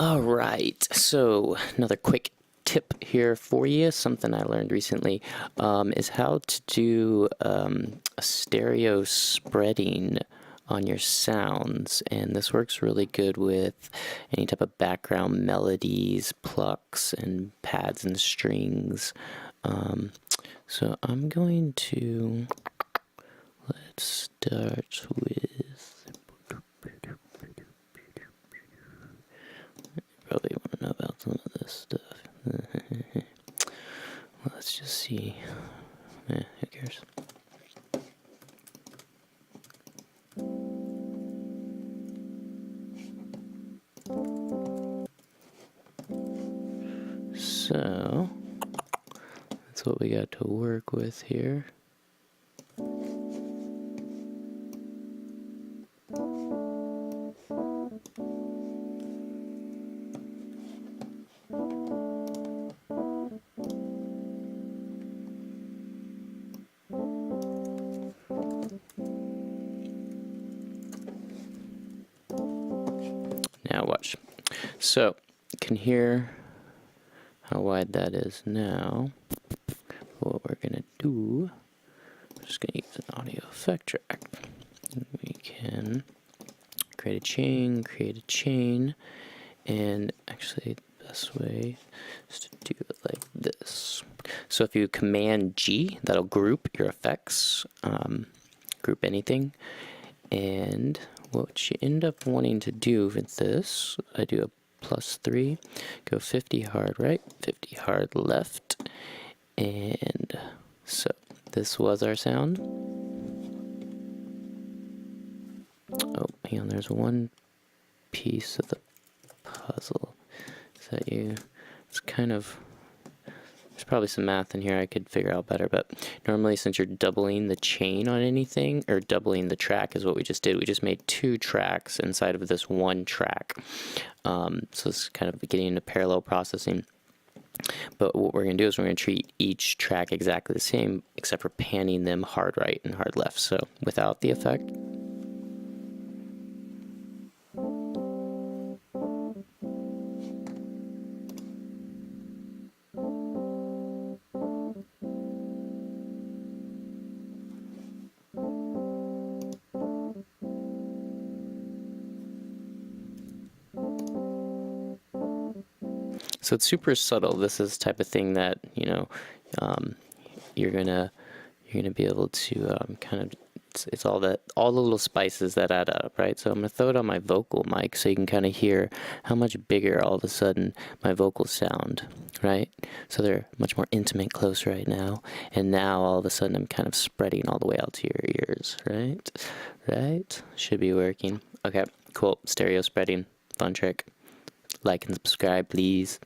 All right, so another quick tip here for you, something I learned recently, is how to do a stereo spreading on your sounds, and this works really good with any type of background melodies, plucks, and pads and strings. So I'm going to, let's start with, probably want to know about some of this stuff. Let's just see. Who cares? So that's what we got to work with here. Now watch. So you can hear how wide that is now. What we're gonna do, I'm just gonna use an audio effect track. We can create a chain, and actually the best way is to do it like this. So if you Command G, that'll group your effects, group anything, and what you end up wanting to do with this, I do a +3, go 50 hard right, 50 hard left, and so this was our sound. Oh, hang on, there's one piece of the puzzle. Is that you? It's kind of, there's probably some math in here I could figure out better, but normally since you're doubling the chain on anything, or doubling the track is what we just did, we just made 2 tracks inside of this one track. So it's kind of getting into parallel processing. But what we're going to do is we're going to treat each track exactly the same, except for panning them hard right and hard left. So without the effect. So it's super subtle. This is the type of thing that, you know, you're gonna be able to kind of, it's all the little spices that add up, right? So I'm gonna throw it on my vocal mic so you can kind of hear how much bigger all of a sudden my vocals sound, right? So they're much more intimate, close right now, and now all of a sudden I'm kind of spreading all the way out to your ears, right? Should be working. Okay, cool. Stereo spreading, fun trick. Like and subscribe, please.